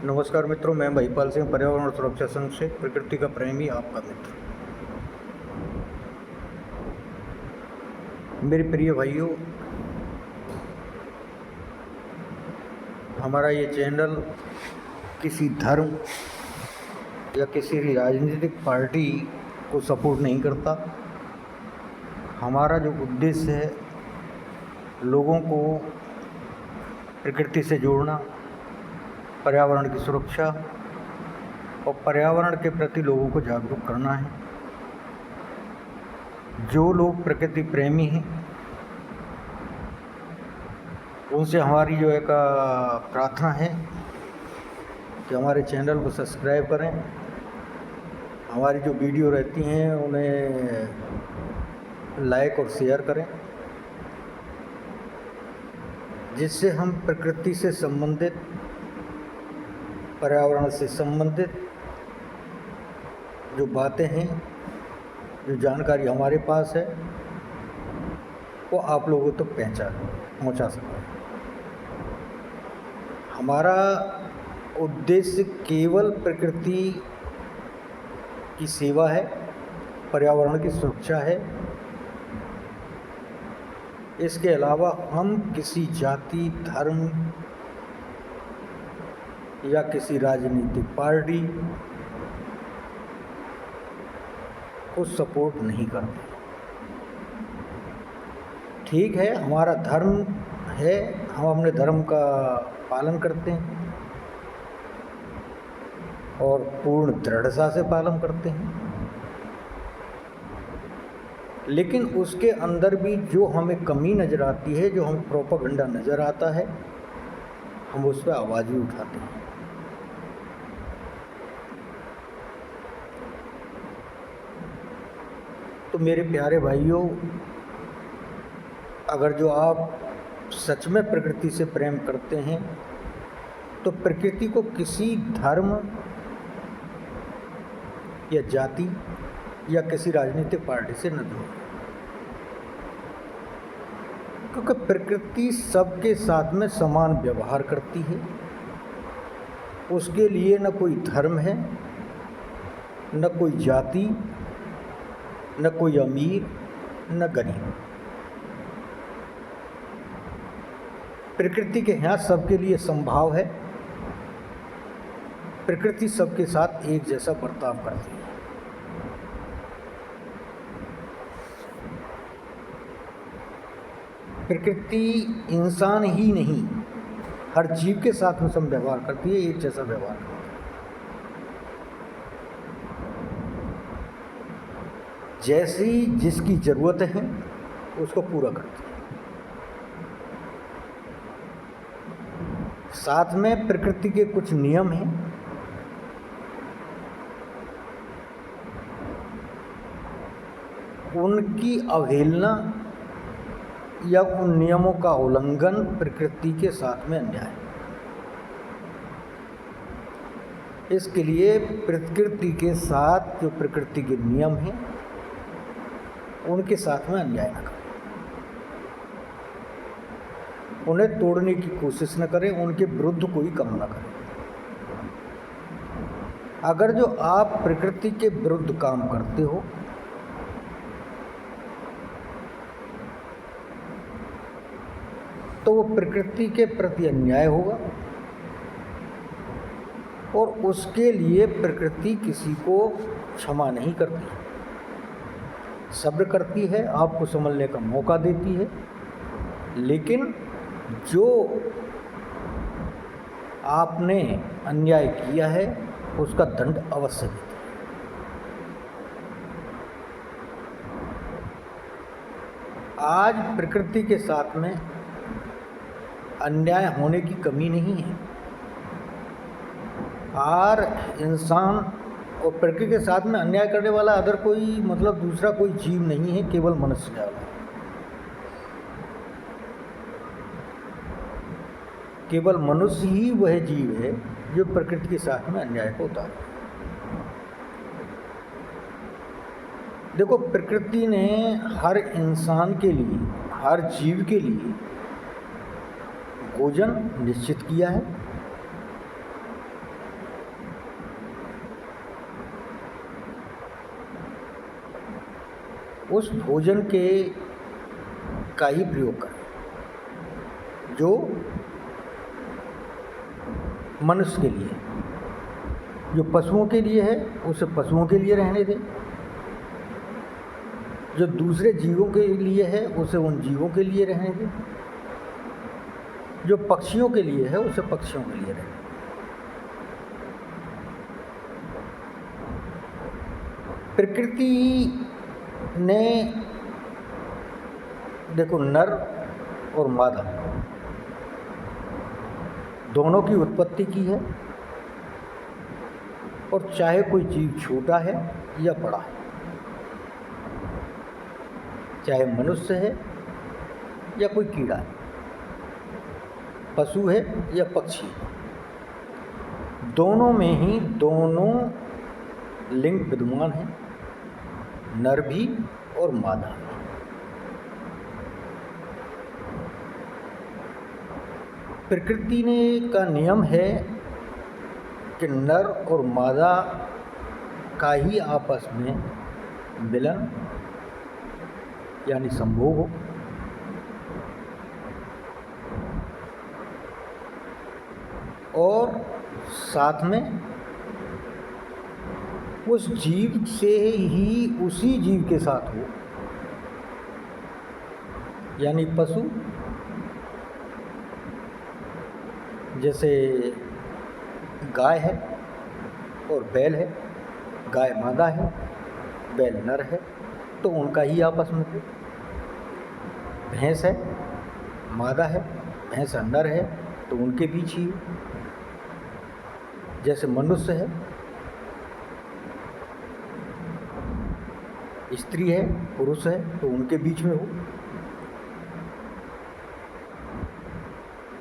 नमस्कार मित्रों, मैं महिपाल सिंह, पर्यावरण सुरक्षा संघ से प्रकृति का प्रेमी, आपका मित्र। मेरे प्रिय भाइयों, हमारा ये चैनल किसी धर्म या किसी राजनीतिक पार्टी को सपोर्ट नहीं करता। हमारा जो उद्देश्य है, लोगों को प्रकृति से जोड़ना, पर्यावरण की सुरक्षा और पर्यावरण के प्रति लोगों को जागरूक करना है। जो लोग प्रकृति प्रेमी हैं, उनसे हमारी जो एक प्रार्थना है कि हमारे चैनल को सब्सक्राइब करें। हमारी जो वीडियो रहती हैं उन्हें लाइक और शेयर करें, जिससे हम प्रकृति से संबंधित, पर्यावरण से संबंधित जो बातें हैं, जो जानकारी हमारे पास है, वो आप लोगों तक पहुंचा सकें। हमारा उद्देश्य केवल प्रकृति की सेवा है, पर्यावरण की सुरक्षा है। इसके अलावा हम किसी जाति, धर्म या किसी राजनीतिक पार्टी को सपोर्ट नहीं करते। ठीक है, हमारा धर्म है, हम अपने धर्म का पालन करते हैं और पूर्ण दृढ़ता से पालन करते हैं, लेकिन उसके अंदर भी जो हमें कमी नज़र आती है, जो हमें प्रोपेगेंडा नज़र आता है, हम उस पर आवाज़ भी उठाते हैं। तो मेरे प्यारे भाइयों, अगर जो आप सच में प्रकृति से प्रेम करते हैं, तो प्रकृति को किसी धर्म या जाति या किसी राजनीतिक पार्टी से न जोड़ें, क्योंकि प्रकृति सबके साथ में समान व्यवहार करती है। उसके लिए न कोई धर्म है, न कोई जाति, न कोई अमीर, न गरीब। प्रकृति के यहाँ सबके लिए संभाव है। प्रकृति सबके साथ एक जैसा बर्ताव करती है। प्रकृति इंसान ही नहीं, हर जीव के साथ में सम व्यवहार करती है, एक जैसा व्यवहार करती है। जैसी जिसकी ज़रूरत है उसको पूरा करती है। साथ में प्रकृति के कुछ नियम हैं, उनकी अवहेलना या उन नियमों का उल्लंघन प्रकृति के साथ में अन्याय है। इसके लिए प्रकृति के साथ जो प्रकृति के नियम हैं, उनके साथ में अन्याय न करें, उन्हें तोड़ने की कोशिश न करें, उनके विरुद्ध कोई काम न करें। अगर जो आप प्रकृति के विरुद्ध काम करते हो, तो वो प्रकृति के प्रति अन्याय होगा और उसके लिए प्रकृति किसी को क्षमा नहीं करती, सब्र करती है, आपको संभलने का मौका देती है, लेकिन जो आपने अन्याय किया है उसका दंड अवश्य देती है। आज प्रकृति के साथ में अन्याय होने की कमी नहीं है। और इंसान और प्रकृति के साथ में अन्याय करने वाला अदर कोई दूसरा कोई जीव नहीं है, केवल मनुष्य है। केवल मनुष्य ही वह जीव है जो प्रकृति के साथ में अन्याय को उतारे। देखो, प्रकृति ने हर इंसान के लिए, हर जीव के लिए भोजन निश्चित किया है, उस भोजन का ही प्रयोग करें जो मनुष्य के लिए है। जो पशुओं के लिए है उसे पशुओं के लिए रहने दें, जो दूसरे जीवों के लिए है उसे उन जीवों के लिए रहने दें, जो पक्षियों के लिए है उसे पक्षियों के लिए रहने दें। प्रकृति ने देखो नर और मादा दोनों की उत्पत्ति की है, और चाहे कोई जीव छोटा है या बड़ा है, चाहे मनुष्य है या कोई कीड़ा है, पशु है या पक्षी है, दोनों में ही दोनों लिंग विद्यमान हैं, नर भी और मादा भी। प्रकृति ने का नियम है कि नर और मादा का ही आपस में मिलन यानी संभोग हो, और साथ में उस जीव से ही उसी जीव के साथ हो, यानी पशु जैसे गाय है और बैल है, गाय मादा है बैल नर है, तो उनका ही आपस में हो। भैंस है मादा है भैंस नर है, तो उनके बीच ही हो। जैसे मनुष्य है स्त्री है पुरुष है, तो उनके बीच में हो,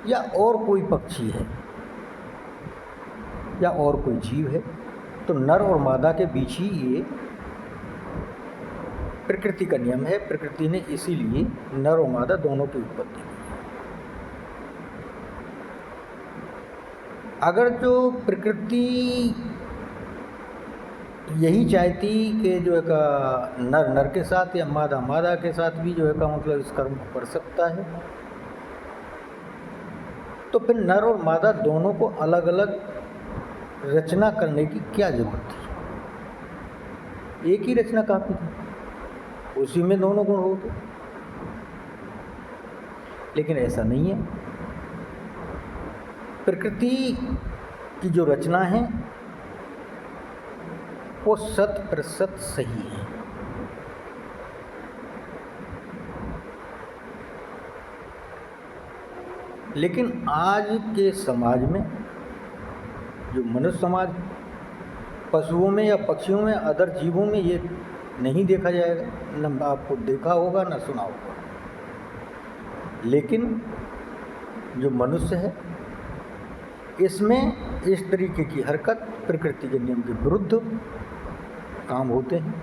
या और कोई पक्षी है या और कोई जीव है, तो नर और मादा के बीच ही ये प्रकृति का नियम है। प्रकृति ने इसीलिए नर और मादा दोनों की उत्पत्ति की। अगर जो प्रकृति यही चाहती कि जो है का नर नर के साथ या मादा मादा के साथ भी जो है का मतलब इस कर्म को कर सकता है, तो फिर नर और मादा दोनों को अलग अलग रचना करने की क्या जरूरत थी? एक ही रचना काफी थी, उसी में दोनों गुण होते। लेकिन ऐसा नहीं है। प्रकृति की जो रचना है वो 100% सही है। लेकिन आज के समाज में जो मनुष्य समाज, पशुओं में या पक्षियों में अदर जीवों में ये नहीं देखा जाएगा, न आपको देखा होगा न सुना होगा। लेकिन जो मनुष्य है इसमें इस तरीके की हरकत प्रकृति के नियम के विरुद्ध काम होते हैं।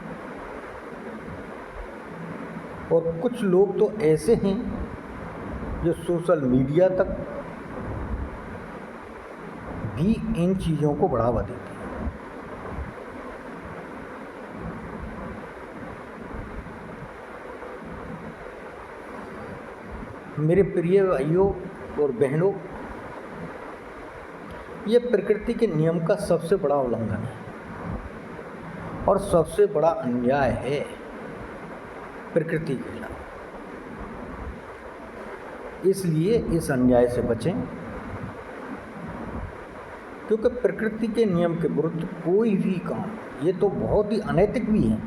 और कुछ लोग तो ऐसे हैं जो सोशल मीडिया तक भी इन चीज़ों को बढ़ावा देते हैं। मेरे प्रिय भाइयों और बहनों, ये प्रकृति के नियम का सबसे बड़ा उल्लंघन है और सबसे बड़ा अन्याय है प्रकृति के खिलाफ। इसलिए इस अन्याय से बचें, क्योंकि प्रकृति के नियम के विरुद्ध कोई भी काम, ये तो बहुत ही अनैतिक भी है।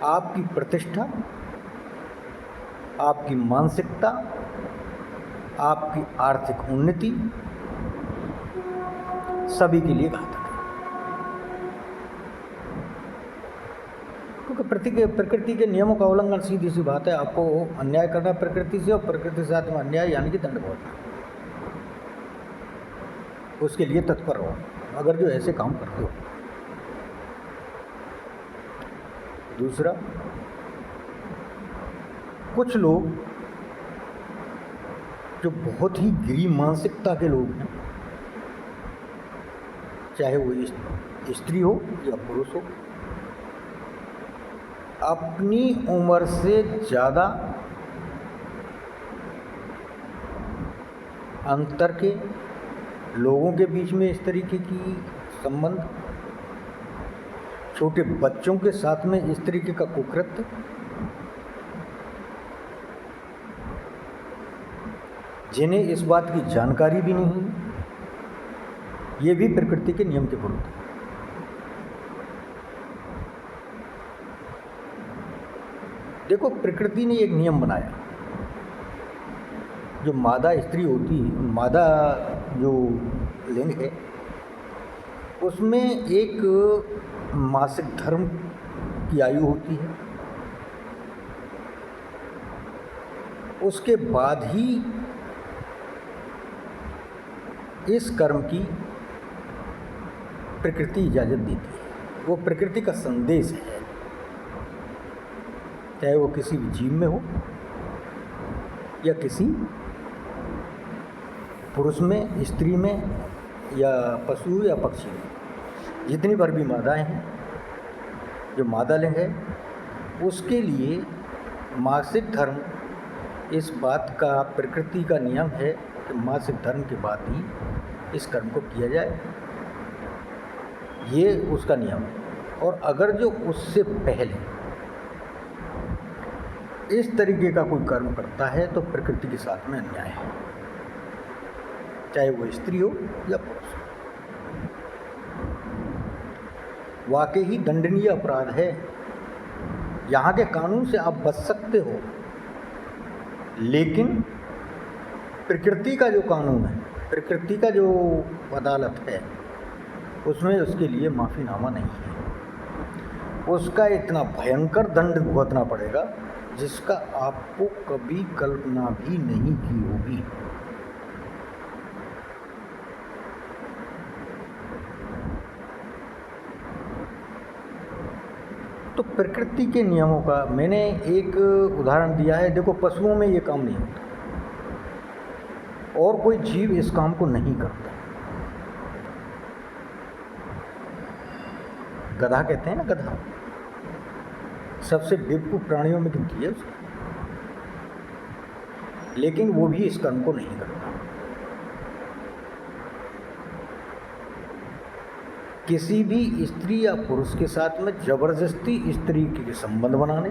आपकी प्रतिष्ठा, आपकी मानसिकता, आपकी आर्थिक उन्नति सभी के लिए घातक है। क्योंकि प्रकृति के नियमों का उल्लंघन सीधी सी बात है, आपको अन्याय करना प्रकृति से, और प्रकृति के साथ में अन्याय यानी कि दंड भोगना। उसके लिए तत्पर रहो अगर जो ऐसे काम करते हो। दूसरा, कुछ लोग जो बहुत ही गिरी मानसिकता के लोग हैं, चाहे वो स्त्री हो या पुरुष हो, अपनी उम्र से ज़्यादा अंतर के लोगों के बीच में इस तरीके की संबंध, छोटे बच्चों के साथ में इस तरीके का कुकृत्य, जिन्हें इस बात की जानकारी भी नहीं है, ये भी प्रकृति के नियम के विरुद्ध है। देखो, प्रकृति ने एक नियम बनाया, जो मादा स्त्री होती है, मादा जो लिंग है, उसमें एक मासिक धर्म की आयु होती है, उसके बाद ही इस कर्म की प्रकृति इजाज़त देती है। वो प्रकृति का संदेश है, चाहे वो किसी भी जीव में हो या किसी पुरुष में, स्त्री में, या पशु या पक्षी में। जितनी बार भी मादाएं हैं, जो मादा लिंग है, उसके लिए मासिक धर्म इस बात का प्रकृति का नियम है कि मासिक धर्म के बाद ही इस कर्म को किया जाए, ये उसका नियम है। और अगर जो उससे पहले इस तरीके का कोई कर्म करता है तो प्रकृति के साथ में अन्याय है, चाहे वो स्त्री हो या पुरुष। वाकई ही दंडनीय अपराध है। यहाँ के कानून से आप बच सकते हो, लेकिन प्रकृति का जो कानून है, प्रकृति का जो अदालत है, उसमें उसके लिए माफ़ीनामा नहीं है। उसका इतना भयंकर दंड भुगतना पड़ेगा जिसका आपको कभी कल्पना भी नहीं की होगी। तो प्रकृति के नियमों का मैंने एक उदाहरण दिया है। देखो, पशुओं में ये काम नहीं होता और कोई जीव इस काम को नहीं करता। गधा कहते हैं ना, गधा सबसे बेवकूफ प्राणियों में गिनती है उसको, लेकिन वो भी इस कर्म को नहीं करता। किसी भी स्त्री या पुरुष के साथ में जबरदस्ती इस तरीके के संबंध बनाने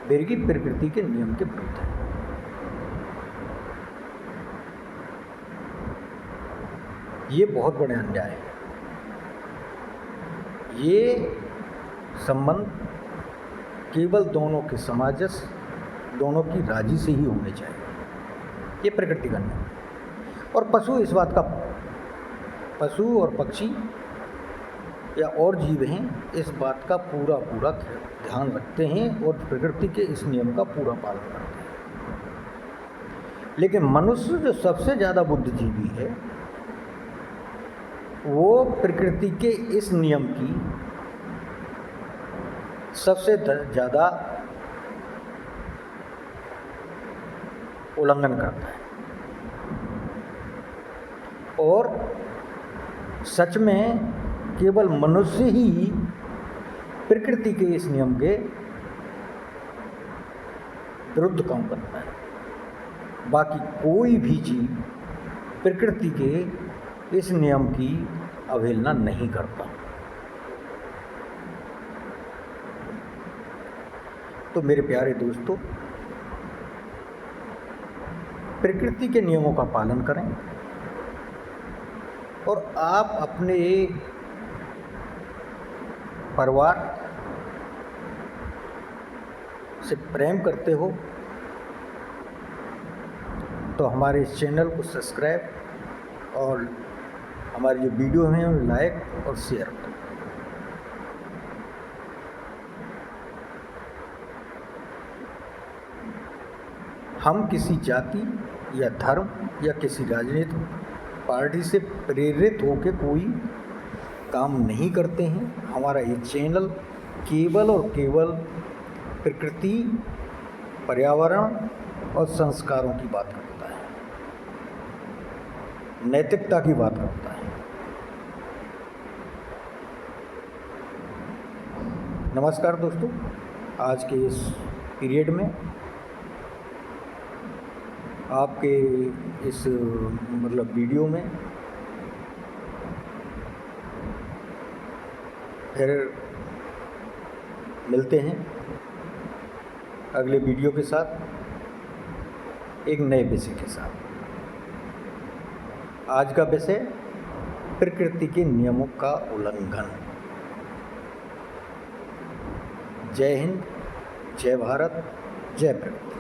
मेरी प्रकृति के नियम के विरुद्ध है। ये बहुत बड़े अन्याय है। ये संबंध केवल दोनों के सामंजस्य, दोनों की राजी से ही होने चाहिए। ये प्रकृति का नियम। और पशु इस बात का, पशु और पक्षी या और जीव हैं, इस बात का पूरा ध्यान रखते हैं और प्रकृति के इस नियम का पूरा पालन करते हैं। लेकिन मनुष्य जो सबसे ज़्यादा बुद्धिजीवी है, वो प्रकृति के इस नियम की सबसे ज़्यादा उल्लंघन करता है। और सच में केवल मनुष्य ही प्रकृति के इस नियम के विरुद्ध काम करता है। बाकी कोई भी जीव प्रकृति के इस नियम की अवहेलना नहीं करता। तो मेरे प्यारे दोस्तों, प्रकृति के नियमों का पालन करें और आप अपने परिवार से प्रेम करते हो तो हमारे इस चैनल को सब्सक्राइब और हमारी जो वीडियो हैं उन्हें लाइक और शेयर करें। हम किसी जाति या धर्म या किसी राजनीतिक पार्टी से प्रेरित होकर कोई काम नहीं करते हैं। हमारा ये चैनल केवल और केवल प्रकृति, पर्यावरण और संस्कारों की बात करता है, नैतिकता की बात करता है। नमस्कार दोस्तों, आज के इस पीरियड में आपके इस वीडियो में फिर मिलते हैं अगले वीडियो के साथ एक नए विषय के साथ। आज का विषय प्रकृति के नियमों का उल्लंघन। जय हिंद, जय भारत, जय प्रकृति।